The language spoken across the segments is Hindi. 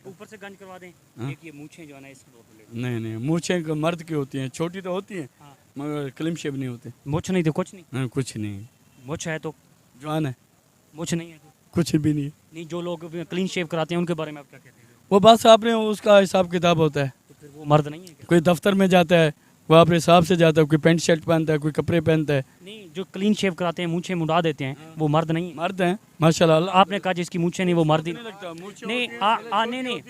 एक ऊपर से गंज करवा दें, हाँ। एक ये मूछें जो है ना इसकी फोटो ले। नहीं नहीं, मूछें मर्द की होती हैं, छोटी तो होती हैं हाँ। मगर क्लीन शेव नहीं होते। मुछ नहीं तो कुछ नहीं, हाँ, कुछ नहीं, मुछ है तो जवान है, मुछ नहीं है तो कुछ भी नहीं। नहीं। जो लोग क्लीन शेव कराते हैं उनके बारे में आप क्या कहते हैं? वो बस आपने उसका हिसाब किताब होता है, तो फिर वो मर्द नहीं है क्या? कोई दफ्तर में जाता है वो अपने हिसाब से जाता है, कोई पैंट शर्ट पहनता है, कोई कपड़े पहनता है। नहीं, जो क्लीन शेव कराते हैं, मूछें मुड़ा देते हैं, वो मर्द नहीं है। मर्द हैं माशाल्लाह। आपने कहा जिसकी मूछें नहीं वो मर्द ही नहीं। लगता मूछें नहीं होती हैं, नहीं नहीं,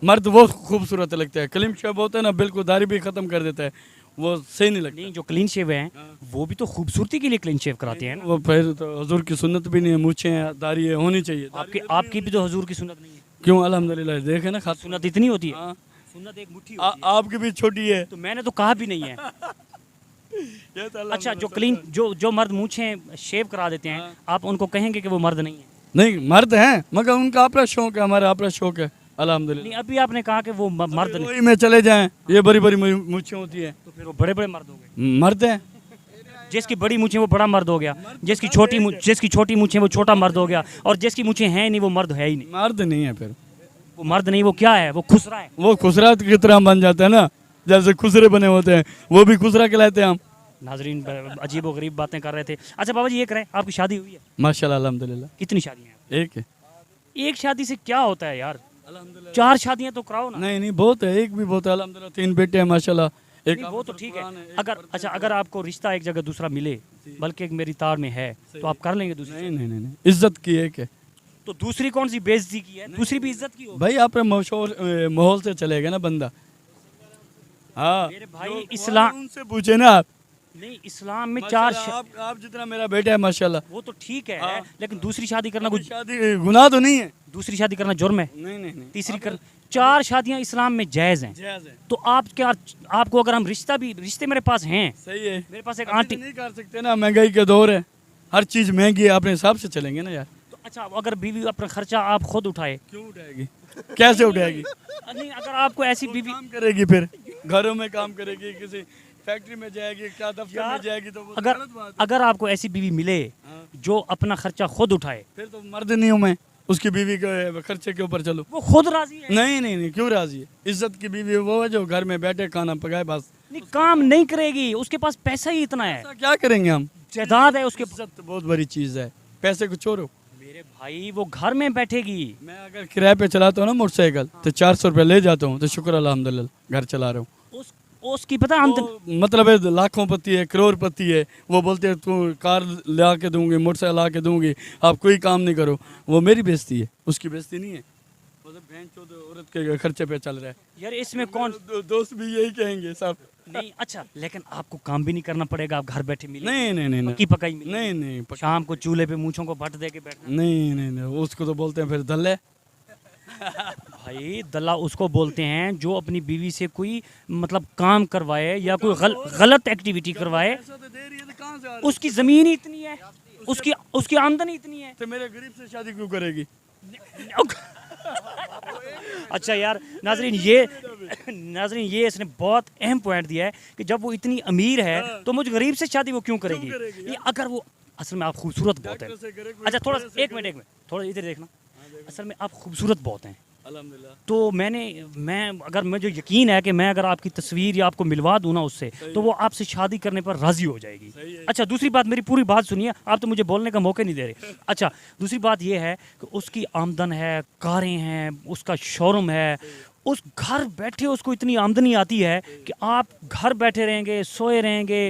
मर्द वो खूबसूरत लगता है, क्लीन शेव होता है ना बिल्कुल दाढ़ी भी खत्म कर देता है, वो सही नहीं लगता। नहीं जो क्लीन शेव हैं वो भी तो खूबसूरती के लिए क्लीन शेव कराते हैं ना। वो फिर तो हजूर की सुन्नत भी नहीं है, मूछें हैं, दाढ़ी है, होनी चाहिए। आपकी भी तो हजूर की सुन्नत नहीं है। क्यों? अल्हम्दुलिल्लाह, देखे ना खास सुन्नत इतनी होती है, हाँ। सुन्नत एक मुट्ठी होती है। आपकी भी छोटी है। तो मैंने तो कहा भी नहीं है। ये तो अच्छा, जो क्लीन जो मर्द मूछें शेव करा देते हैं, आप उनको कहेंगे कि वो मर्द नहीं है? नहीं, मर्द हैं मगर उनका अपना शौक है, हमारा अपना शौक है नहीं, अल्हम्दुलिल्लाह। अभी आपने कहा कि वो मर्द नहीं, वही में चले जाएं, ये बड़ी बड़ी मूछें होती है, तो फिर वो बड़े बड़े मर्द हो गए। मर्द हैं। जिसकी बड़ी मूछें वो बड़ा मर्द हो गया, जिसकी छोटी मूछें वो छोटा मर्द हो गया, और जिसकी मूछें हैं नहीं वो मर्द है ही नहीं। मर्द नहीं है, फिर वो मर्द नहीं, वो क्या है? वो खुसरा है। वो खुसरा की तरह बन जाता है ना, जैसे खुसरे बने होते हैं, वो भी खुसरा कहलाते हैं हम। नाजरीन अजीब व गरीब बातें कर रहे थे। अच्छा बाबा जी, ये करें, आपकी शादी हुई है? माशाल्लाह अल्हम्दुलिल्लाह। कितनी शादियां हैं? एक है। एक शादी से क्या होता है यार? 4 शादियां तो कराओ ना। नहीं नहीं, बहुत है, एक भी बहुत है अल्हम्दुलिल्लाह। 3 बेटे हैं माशाल्लाह। एक नहीं, वो तो ठीक है। अगर आपको रिश्ता एक जगह दूसरा मिले, बल्कि एक मेरी तार में है, तो आप कर लेंगे दूसरी? नहीं नहीं नहीं नहीं, इज्जत की एक है तो दूसरी कौन सी बेइज्जती की है? दूसरी भी इज्जत की होगी। भाई, आपने माहौल से चलेगा ना बंदा। हाँ मेरे भाई इस्लाम, उनसे पूछे ना आप। नहीं इस्लाम में 4 आप जितना मेरा बेटा है माशाल्लाह। वो तो ठीक है, लेकिन दूसरी शादी करना कुछ, शादी गुनाह तो नहीं है। दूसरी शादी करना जुर्म है। नहीं नहीं नहीं, तीसरी कर 4 शादियां इस्लाम में जायज़ हैं। जायज़ है। तो आप क्या, आपको अगर हम रिश्ते मेरे पास हैं, सही है। मेरे पास एक अभी आंटी, तो नहीं कर सकते ना, महंगाई का दौर है, हर चीज महंगी है, अपने हिसाब से चलेंगे ना यार। तो अच्छा अगर बीवी अपना खर्चा आप खुद उठाए, क्यों उठाएगी? कैसे उठाएगी? नहीं अगर आपको ऐसी बीवी, काम करेगी, फिर घरों में काम करेगी, किसी फैक्ट्री में जाएगी, क्या दफ्तर में जाएगी, तो वो तो गलत बात है। अगर आपको ऐसी बीवी मिले हाँ। जो अपना खर्चा खुद उठाए, फिर तो मर्द नहीं हूँ मैं, उसकी बीवी के खर्चे के ऊपर चलो। वो खुद राजी है। नहीं नहीं नहीं, क्यों राजी है? इज्जत की बीवी वो है जो घर में बैठे खाना पकाए बस। नहीं काम नहीं करेगी, उसके पास पैसा ही इतना है, ऐसा क्या करेंगे हम? जायदाद है उसके। इज्जत तो बहुत बड़ी चीज है, पैसे को छोड़ो। मेरे भाई वो घर में बैठेगी। मैं अगर किराए पे चलाता हूँ ना मोटरसाइकिल, तो 400 रुपये ले जाता हूँ, तो शुक्र अल्हम्दुलिल्लाह घर चला रहा हूँ। उसकी पता है मतलब है लाखों पति है, करोड़पति है, वो बोलते हैं तू कार ला के दूंगी, मोटरसाइकिल ला के दूंगी, आप कोई काम नहीं करो। वो मेरी बेइज्जती है, उसकी बेइज्जती नहीं है। मतलब बहन चोद औरत के खर्चे पे चल रहा है यार। इसमें कौन दोस्त भी यही कहेंगे सब। नहीं अच्छा, लेकिन आपको काम भी नहीं करना पड़ेगा, आप घर बैठे मिले। नहीं नहीं नहीं पक्की पकाई मिलेगी। नहीं नहीं, शाम को चूल्हे पे मूंछों को भट दे के बैठना। नहीं नहीं नहीं, उसको तो बोलते हैं फिर दल्ले। भाई दल्ला उसको बोलते हैं जो अपनी बीवी से कोई मतलब काम करवाए या कोई गलत एक्टिविटी करवाए। उसकी जमीन ही इतनी है, उसकी आमदनी इतनी है, तो मेरे गरीब से शादी क्यों करेगी? अच्छा यार नाजरीन, ये इसने बहुत अहम पॉइंट दिया है कि जब वो इतनी अमीर है तो मुझ गरीब से शादी वो क्यों करेगी? ये अगर वो असल में आप खूबसूरत बहुत हैं। अच्छा थोड़ा एक मिनट थोड़ा इधर देखना। असल में आप खूबसूरत बहुत हैं अल्हम्दुलिल्लाह। तो अगर मुझे यकीन है कि मैं अगर आपकी तस्वीर या आपको मिलवा दूँ ना उससे, तो वो आपसे शादी करने पर राजी हो जाएगी। अच्छा दूसरी बात, मेरी पूरी बात सुनिए, आप तो मुझे बोलने का मौका नहीं दे रहे। अच्छा दूसरी बात ये है कि उसकी आमदन है, कारें हैं, उसका शोरूम है, उस घर बैठे उसको इतनी आमदनी आती है कि आप घर बैठे रहेंगे, सोए रहेंगे,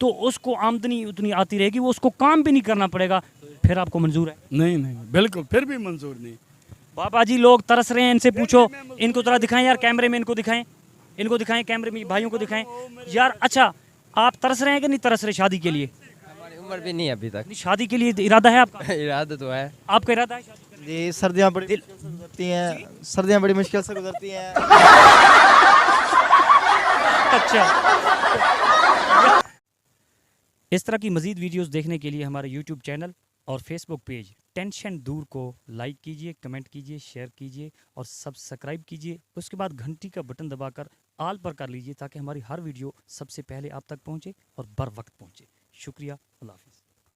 तो उसको आमदनी उतनी आती रहेगी, वो उसको काम भी नहीं करना पड़ेगा। फिर आपको मंजूर है? नहीं नहीं बिल्कुल, फिर भी मंजूर नहीं। बाबा जी लोग तरस रहे हैं, इनसे पूछो, इनको जरा दिखाएं यार, कैमरे में इनको दिखाएं कैमरे में भाइयों को दिखाएं यार। अच्छा आप तरस रहे हैं कि नहीं तरस रहे शादी के लिए? हमारी उम्र भी नहीं है अभी तक। नहीं, शादी के लिए इरादा है आपका? इरादा तो है। आपका इरादा है शादी करने जी, सर्दियाँ बड़ी मुश्किल से गुजरती हैं, सर्दियाँ बड़ी मुश्किल से गुजरती हैं। का? अच्छा इस तरह की मज़ीद वीडियोस देखने के लिए हमारे यूट्यूब चैनल और फेसबुक पेज टेंशन दूर को लाइक कीजिए, कमेंट कीजिए, शेयर कीजिए और सब्सक्राइब कीजिए। उसके बाद घंटी का बटन दबाकर आल पर कर लीजिए ताकि हमारी हर वीडियो सबसे पहले आप तक पहुंचे और बर वक्त पहुंचे। शुक्रिया, अल्लाह हाफिज़।